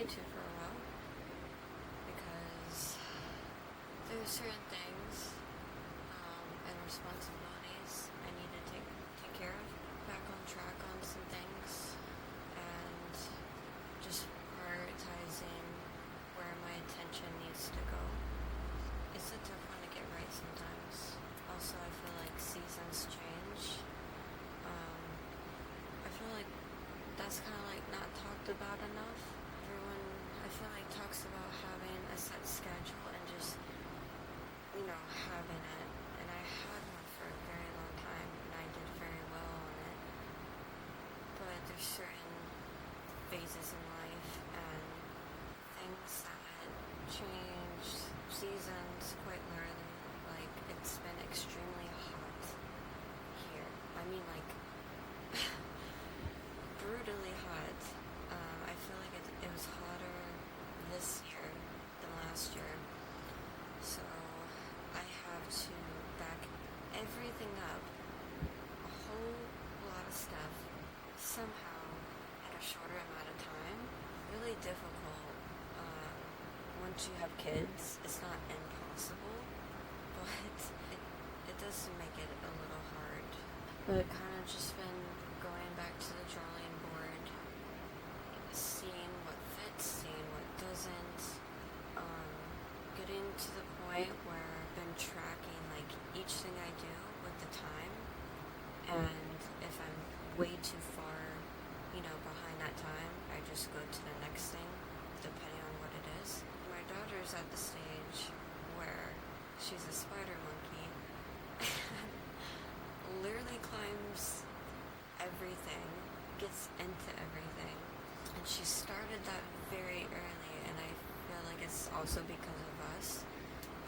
YouTube for a while because there's certain things and responsibilities I need to take care of. Back on track on some things and just prioritizing where my attention needs to go. It's a tough one to get right sometimes. Also, I feel like seasons change. I feel like that's kind of like not talked about enough. Everyone, I feel like, talks about having a set schedule and just, having it. And I had one for a very long time and I did very well on it. But there's certain phases in life and things that changed seasons quite literally. Like, it's been extremely hot here. I mean, like, brutally hot. I feel like it was hotter this year than last year. So I have to back everything up, a whole lot of stuff, somehow in a shorter amount of time. Really difficult. Once you have kids, it's not impossible, but it does make it a little hard. But kind of just been going back to the drawing board, seeing what fits, seeing what doesn't, getting to the point where I've been tracking like each thing I do with the time, and if I'm way too far, behind that time, I just go to the next thing, depending on what it is. My daughter's at the stage where she's a spider monkey and literally climbs everything, gets into everything, and she started that very early, and I feel like it's also because of us,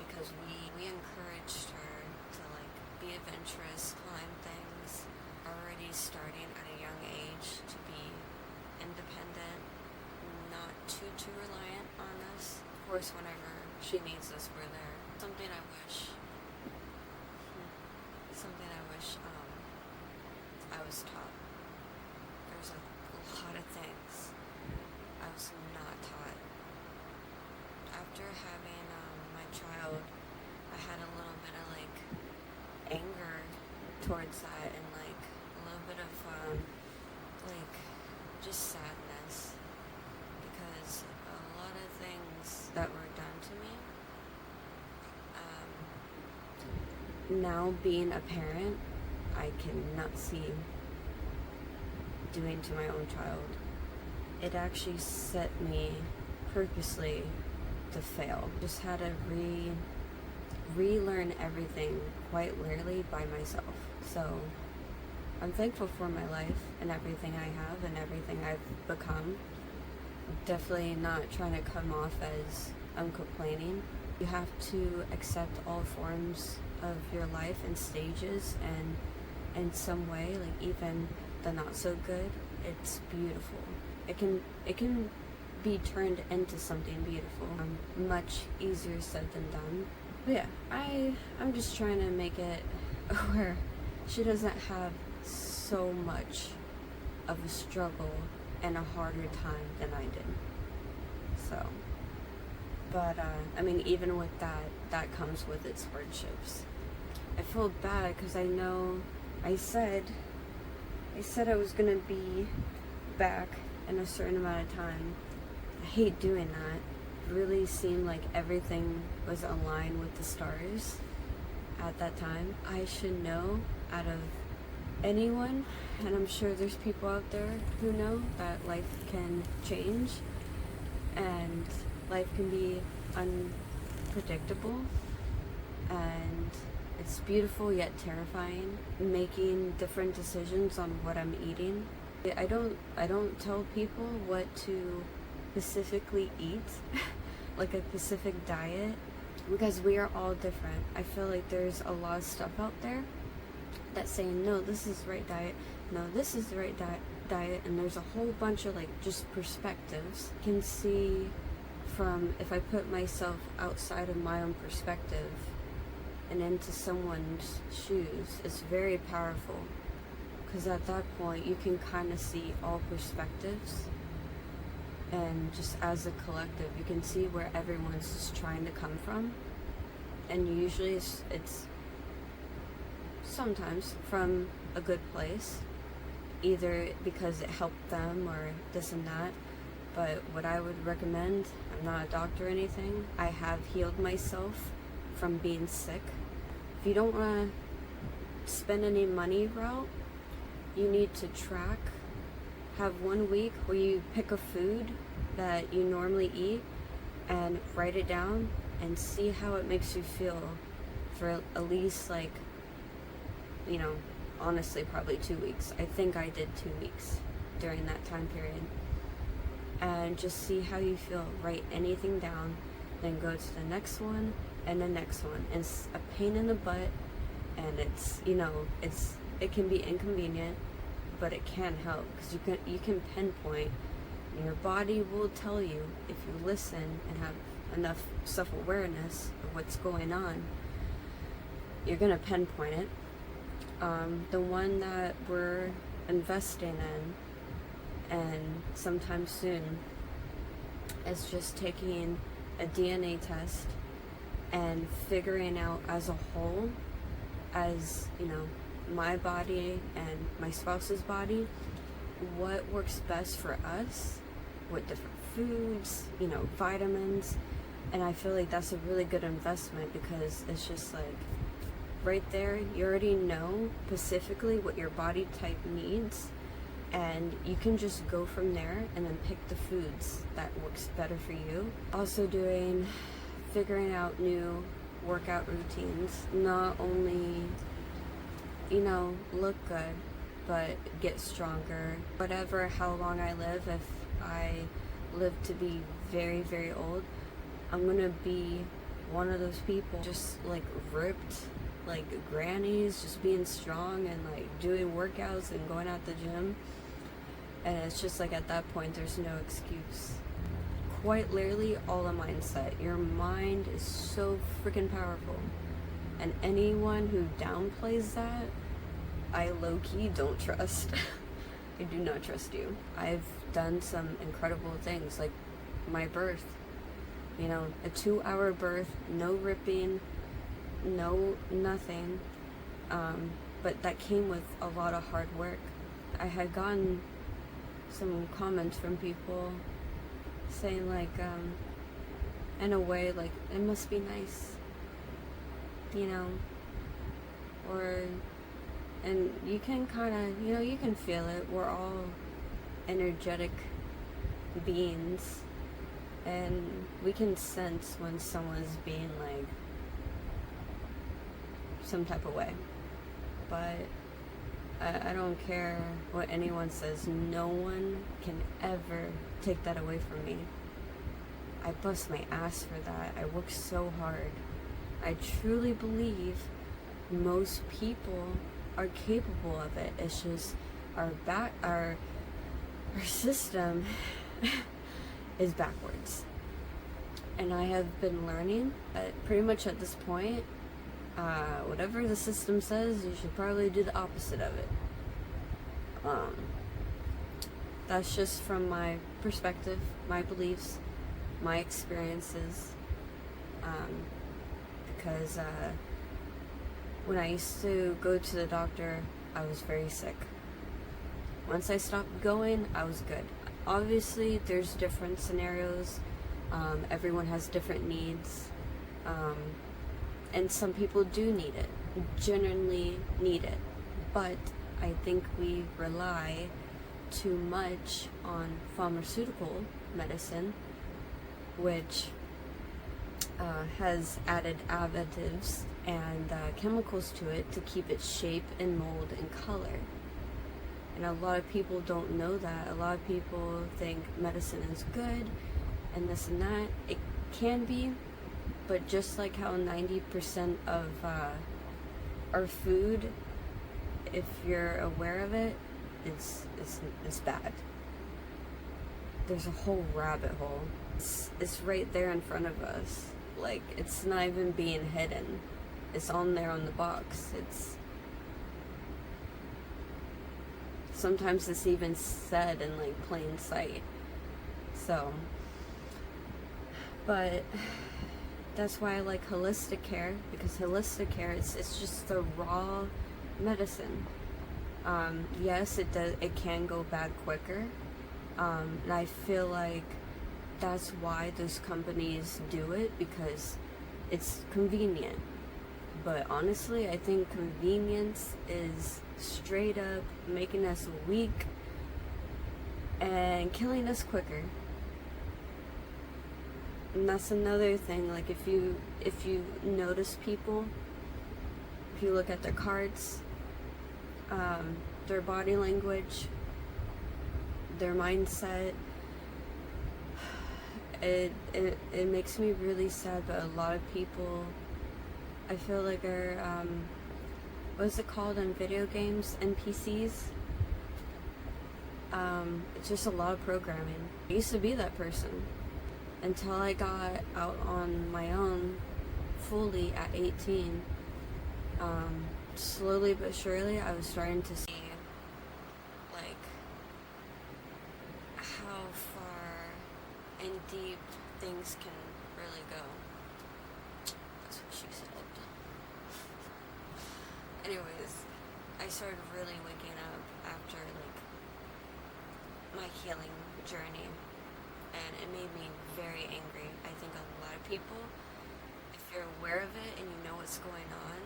because we encouraged her to like be adventurous, climb things, already starting at a young age to be independent, not too reliant on us. Of course, whenever she needs us, we're there. Something I wish I was taught. There's a lot of things I was not taught. After having my child, I had a little bit of like anger towards that, and like a little bit of like just sadness, because a lot of things that were done to me, now being a parent, I cannot see doing to my own child. It actually set me purposely to fail. Just had to relearn everything quite literally by myself. So I'm thankful for my life and everything I have and everything I've become. Definitely not trying to come off as I'm complaining. You have to accept all forms of your life and stages, and in some way, like even the not so good, it's beautiful. It can be turned into something beautiful. Much easier said than done. But yeah, I'm just trying to make it where she doesn't have so much of a struggle and a harder time than I did. So, but I mean, even with that comes with its hardships. I feel bad because I know I said I was gonna be back in a certain amount of time. I hate doing that. It really seemed like everything was aligned with the stars at that time. I should know, out of anyone, and I'm sure there's people out there who know, that life can change and life can be unpredictable, and it's beautiful yet terrifying, making different decisions on what I'm eating. I don't tell people what to specifically eat, like a specific diet, because we are all different. I feel like there's a lot of stuff out there that's saying, no, this is the right diet, no, this is the right diet, and there's a whole bunch of like just perspectives. You can see from, if I put myself outside of my own perspective and into someone's shoes, it's very powerful, because at that point you can kind of see all perspectives and just as a collective, you can see where everyone's just trying to come from. And usually it's sometimes from a good place, either because it helped them or this and that. But what I would recommend, I'm not a doctor or anything, I have healed myself from being sick. If you don't want to spend any money route, you need to track. Have 1 week where you pick a food that you normally eat and write it down and see how it makes you feel for at least, like, you know, honestly, probably 2 weeks. I think I did 2 weeks during that time period. And just see how you feel. Write anything down, then go to the next one and the next one. And it's a pain in the butt, and it's, you know, it can be inconvenient, but it can help, because you can pinpoint, and your body will tell you if you listen and have enough self-awareness of what's going on. You're gonna pinpoint it. The one that we're investing in, and sometime soon, is just taking a DNA test and figuring out as a whole, as, you know, my body and my spouse's body, what works best for us, what different foods, you know, vitamins. And I feel like that's a really good investment, because it's just like right there, you already know specifically what your body type needs, and you can just go from there and then pick the foods that works better for you. Also figuring out new workout routines, not only, you know, look good, but get stronger. Whatever, how long I live, if I live to be very, very old, I'm gonna be one of those people just like ripped, like grannies, just being strong and like doing workouts and going out the gym. And it's just like, at that point, there's no excuse. Quite literally, all a mindset. Your mind is so freaking powerful. And anyone who downplays that, I low-key don't trust. I do not trust you. I've done some incredible things, like my birth. You know, a 2-hour birth, no ripping, no nothing. But that came with a lot of hard work. I had gotten some comments from people saying, like, in a way, like, it must be nice, you know, and you can kind of, you know, you can feel it. We're all energetic beings, and we can sense when someone's being like some type of way. But I don't care what anyone says. No one can ever take that away from me. I bust my ass for that. I work so hard. I truly believe most people are capable of it. It's just our system is backwards. And I have been learning that pretty much at this point, whatever the system says, you should probably do the opposite of it. That's just from my perspective, my beliefs, my experiences. Because when I used to go to the doctor, I was very sick. Once I stopped going, I was good. Obviously, there's different scenarios. Everyone has different needs. And some people do need it, genuinely need it. But I think we rely too much on pharmaceutical medicine, which has added additives and chemicals to it to keep its shape and mold and color. And a lot of people don't know that. A lot of people think medicine is good and this and that. It can be, but just like how 90% of our food, if you're aware of it, it's bad. There's a whole rabbit hole. It's right there in front of us. Like, it's not even being hidden. It's on there on the box. Sometimes it's even said in like plain sight. So, but that's why I like holistic care, because holistic care it's just the raw medicine. Yes, it can go bad quicker, and I feel like that's why those companies do it, because it's convenient. But honestly, I think convenience is straight up making us weak and killing us quicker. And that's another thing. Like, if you notice people, if you look at their cards, their body language, their mindset, it makes me really sad. But a lot of people, I feel like, are what is it called in video games? NPCs. It's just a lot of programming. I used to be that person until I got out on my own fully at 18. Slowly but surely, I was starting to see like how far and deep things can really go. That's what she said. Anyways, I started really waking up after like my healing journey, and it made me very angry. I think a lot of people, if you're aware of it and you know what's going on,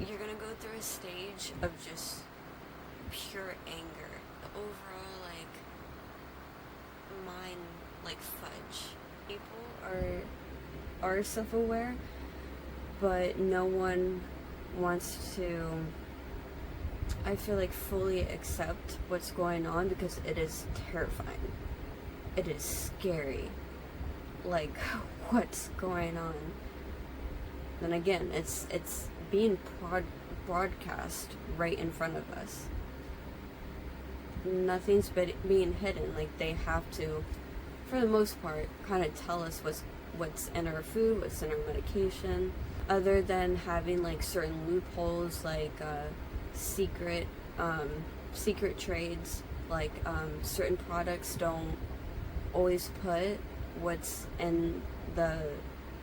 you're gonna go through a stage of just pure anger. The overall like mind like fudge. People are self-aware, but no one wants to, I feel like, fully accept what's going on, because it is terrifying. It is scary. Like, what's going on? Then again, it's being broadcast right in front of us. Nothing's being hidden. Like, they have to, for the most part, kind of tell us what's in our food, what's in our medication, other than having like certain loopholes, like secret trades, like certain products don't always put what's in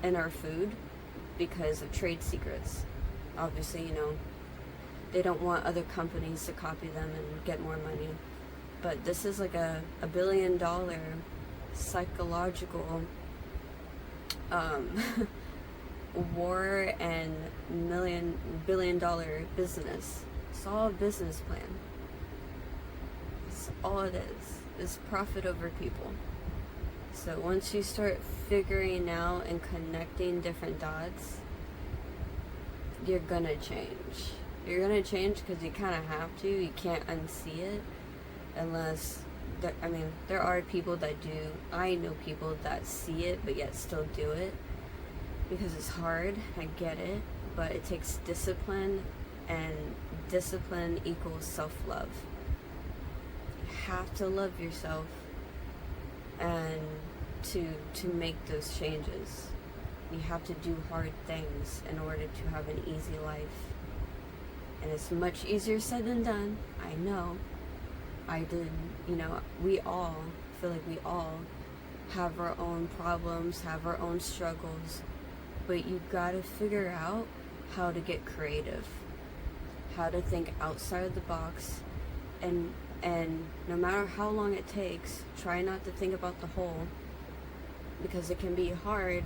our food because of trade secrets. Obviously, you know, they don't want other companies to copy them and get more money. But this is like a $1 billion psychological war and billion-dollar business. It's all a business plan. It's all it is. It's profit over people. So once you start figuring out and connecting different dots, you're gonna change. You're gonna change because you kind of have to. You can't unsee it unless, there are people that do. I know people that see it but yet still do it because it's hard. I get it, but it takes discipline, and discipline equals self-love. You have to love yourself and to make those changes. You have to do hard things in order to have an easy life. And it's much easier said than done. I know. I did, we all feel like we all have our own problems, have our own struggles, but you gotta figure out how to get creative, how to think outside of the box, and no matter how long it takes, try not to think about the whole, because it can be hard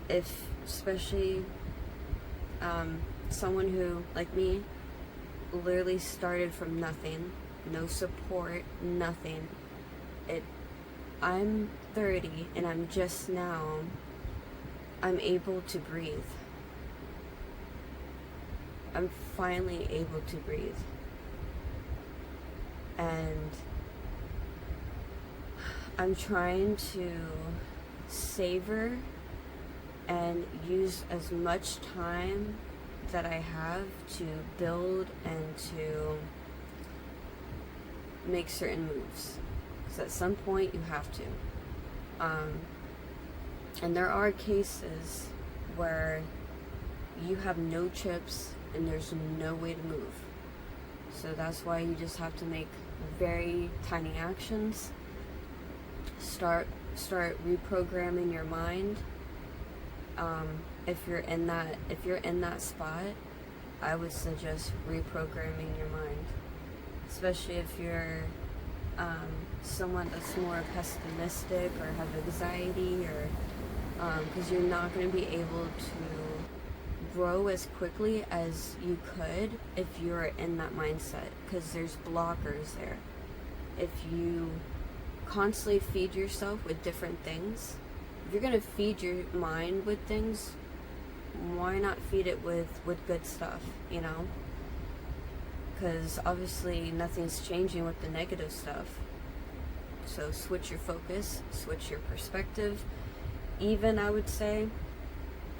if, especially someone who, like me, literally started from nothing, no support, nothing. I'm 30 and I'm able to breathe. I'm finally able to breathe. And I'm trying to savor and use as much time that I have to build and to make certain moves. Because at some point you have to. And there are cases where you have no chips and there's no way to move. So that's why you just have to make very tiny actions. Start reprogramming your mind. If you're in that spot, I would suggest reprogramming your mind, especially if you're someone that's more pessimistic or have anxiety, or because you're not going to be able to grow as quickly as you could if you're in that mindset, because there's blockers there. If you constantly feed yourself with different things, if you're going to feed your mind with things, why not feed it with good stuff, you know? Because obviously nothing's changing with the negative stuff. So switch your focus, switch your perspective. Even, I would say,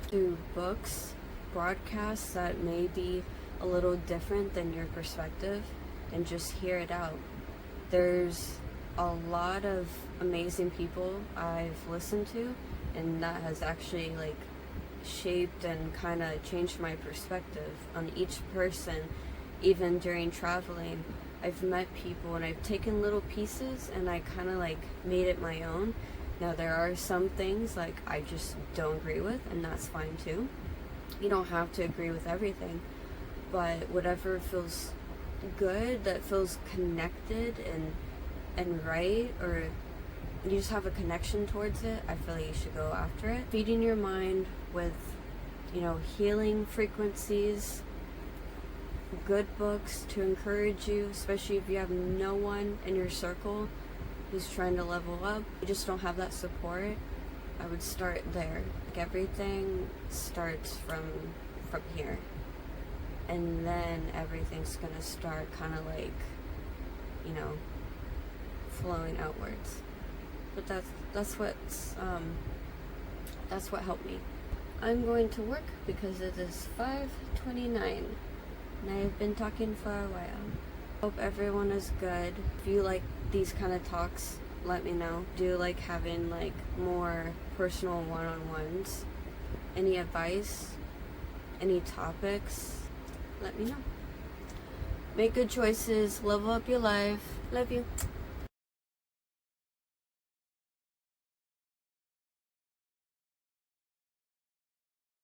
through books, broadcasts that may be a little different than your perspective, and just hear it out. There's a lot of amazing people I've listened to, and that has actually like shaped and kind of changed my perspective on each person. Even during traveling, I've met people and I've taken little pieces and I kind of like made it my own. Now there are some things like I just don't agree with, and that's fine too. You don't have to agree with everything, but whatever feels good, that feels connected and right, or you just have a connection towards it, I feel like you should go after it. Feeding your mind with, healing frequencies, good books to encourage you, especially if you have no one in your circle who's trying to level up. You just don't have that support. I would start there. Like, everything starts from here, and then everything's gonna start kind of like, flowing outwards. But that's what helped me. I'm going to work because it is 5:29 and I've been talking for a while. Hope everyone is good. If you like these kind of talks, let me know. Do you like having like more personal one-on-ones? Any advice? Any topics? Let me know. Make good choices. Level up your life. Love you.